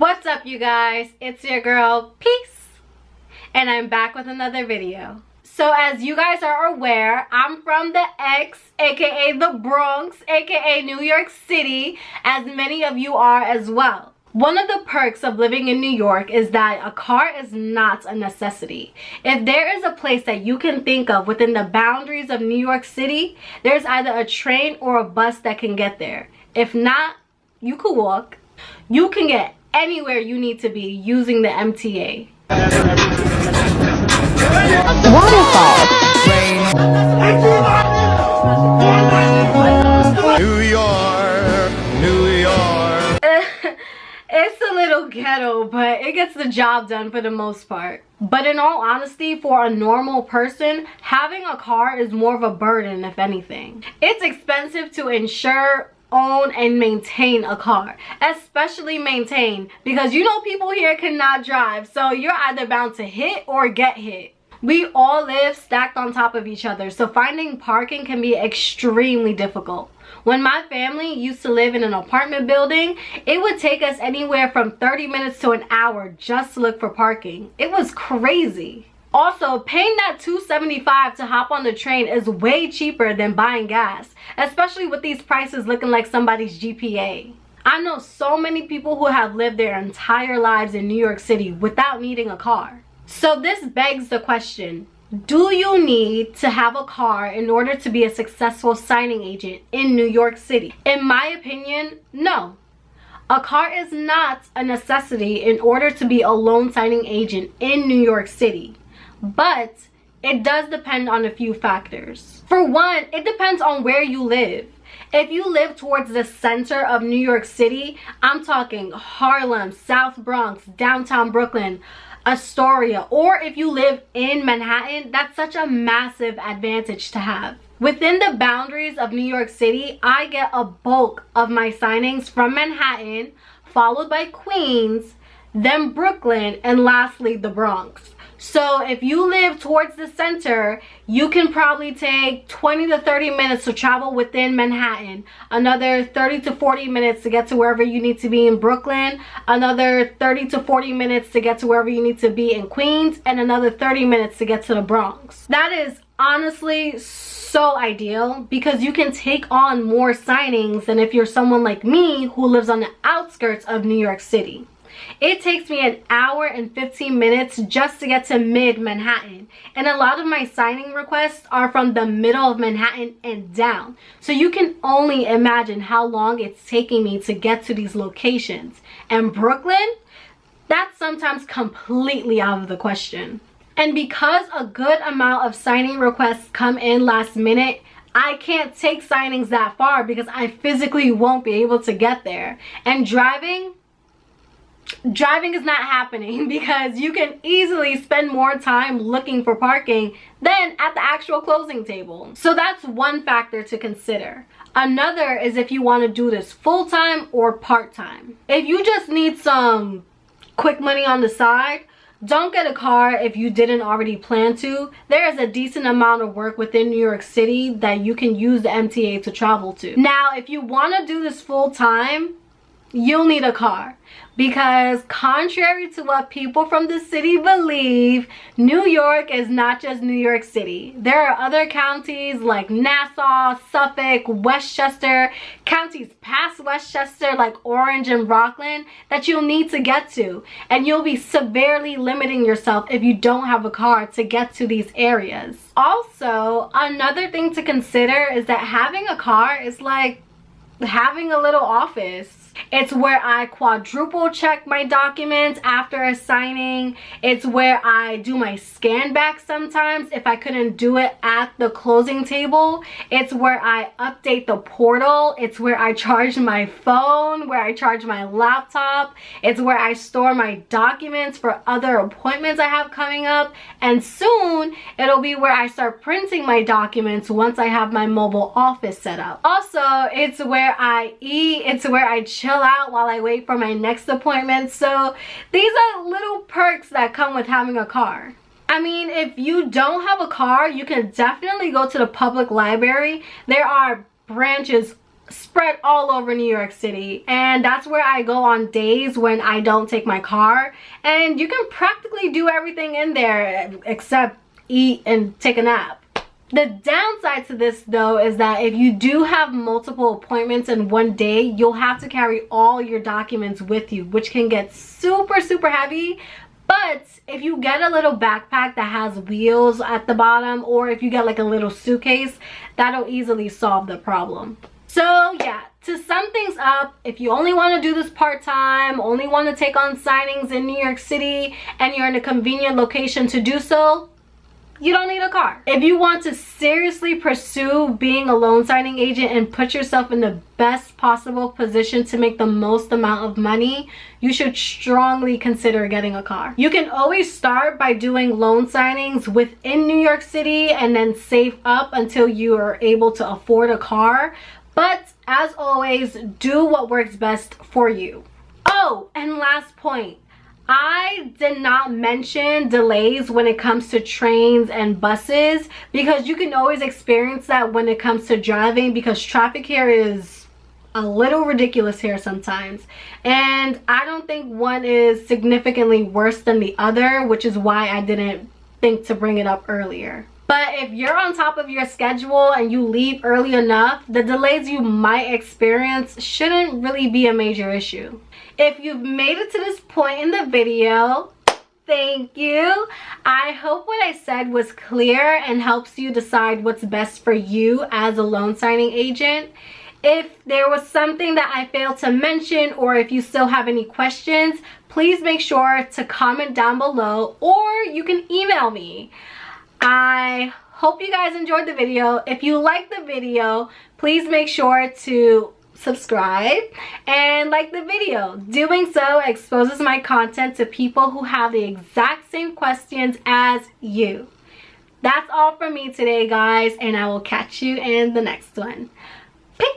What's up, you guys? It's your girl, Peace, and I'm back with another video. So as you guys are aware, I'm from the X, aka the Bronx, aka New York City, as many of you are as well. One of the perks of living in New York is that a car is not a necessity. If there is a place that you can think of within the boundaries of New York City, there's either a train or a bus that can get there. If not, you could walk. You can get anywhere you need to be using the MTA. Waterfall. New York, New York. It's a little ghetto, but it gets the job done for the most part. But in all honesty, for a normal person, having a car is more of a burden, if anything. It's expensive to insure, own, and maintain a car, especially maintain, because you know people here cannot drive, so you're either bound to hit or get hit. We all live stacked on top of each other, so finding parking can be extremely difficult. When my family used to live in an apartment building, it would take us anywhere from 30 minutes to an hour just to look for parking. It was crazy. Also, paying that $2.75 to hop on the train is way cheaper than buying gas, especially with these prices looking like somebody's GPA. I know so many people who have lived their entire lives in New York City without needing a car. So this begs the question, do you need to have a car in order to be a successful signing agent in New York City? In my opinion, no. A car is not a necessity in order to be a loan signing agent in New York City. But it does depend on a few factors. For one, it depends on where you live. If you live towards the center of New York City, I'm talking Harlem, South Bronx, downtown Brooklyn, Astoria, or if you live in Manhattan, that's such a massive advantage to have. Within the boundaries of New York City, I get a bulk of my signings from Manhattan, followed by Queens, then Brooklyn, and lastly the Bronx. So if you live towards the center, you can probably take 20 to 30 minutes to travel within Manhattan, another 30 to 40 minutes to get to wherever you need to be in Brooklyn, another 30 to 40 minutes to get to wherever you need to be in Queens, and another 30 minutes to get to the Bronx. That is honestly so ideal because you can take on more signings than if you're someone like me who lives on the outskirts of New York City. It takes me an hour and 15 minutes just to get to mid-Manhattan, and a lot of my signing requests are from the middle of Manhattan and down. So you can only imagine how long it's taking me to get to these locations. And Brooklyn, that's sometimes completely out of the question. And because a good amount of signing requests come in last minute, I can't take signings that far because I physically won't be able to get there. And driving is not happening because you can easily spend more time looking for parking than at the actual closing table. So that's one factor to consider. Another is if you want to do this full-time or part-time. If you just need some quick money on the side, don't get a car if you didn't already plan to. There is a decent amount of work within New York City that you can use the MTA to travel to. Now, if you want to do this full-time, you'll need a car, because contrary to what people from the city believe, New York is not just New York City. There are other counties like Nassau, Suffolk, Westchester, counties past Westchester like Orange and Rockland that you'll need to get to, and you'll be severely limiting yourself if you don't have a car to get to these areas. Also, another thing to consider is that having a car is like having a little office. It's where I quadruple check my documents after a signing. It's where I do my scan back sometimes if I couldn't do it at the closing table. It's where I update the portal. It's where I charge my phone, where I charge my laptop. It's where I store my documents for other appointments I have coming up. And soon, it'll be where I start printing my documents once I have my mobile office set up. Also, it's where I eat. It's where I chill out while I wait for my next appointment. So these are little perks that come with having a car. I mean, if you don't have a car, you can definitely go to the public library. There are branches spread all over New York City, and that's where I go on days when I don't take my car, and you can practically do everything in there except eat and take a nap. The downside to this though is that if you do have multiple appointments in one day, you'll have to carry all your documents with you, which can get super heavy. But if you get a little backpack that has wheels at the bottom, or if you get like a little suitcase, that'll easily solve the problem. So yeah, to sum things up, if you only want to do this part-time, only want to take on signings in New York City, and you're in a convenient location to do so, you don't need a car. If you want to seriously pursue being a loan signing agent and put yourself in the best possible position to make the most amount of money, you should strongly consider getting a car. You can always start by doing loan signings within New York City and then save up until you are able to afford a car. But as always, do what works best for you. Oh, and last point. I did not mention delays when it comes to trains and buses, because you can always experience that when it comes to driving, because traffic here is a little ridiculous here sometimes, and I don't think one is significantly worse than the other, which is why I didn't think to bring it up earlier. But if you're on top of your schedule and you leave early enough, the delays you might experience shouldn't really be a major issue. If you've made it to this point in the video, thank you. I hope what I said was clear and helps you decide what's best for you as a loan signing agent. If there was something that I failed to mention, or if you still have any questions, please make sure to comment down below, or you can email me. I hope you guys enjoyed the video. If you liked the video, please make sure to subscribe and like the video. Doing so exposes my content to people who have the exact same questions as you. That's all from me today, guys, and I will catch you in the next one. Peace!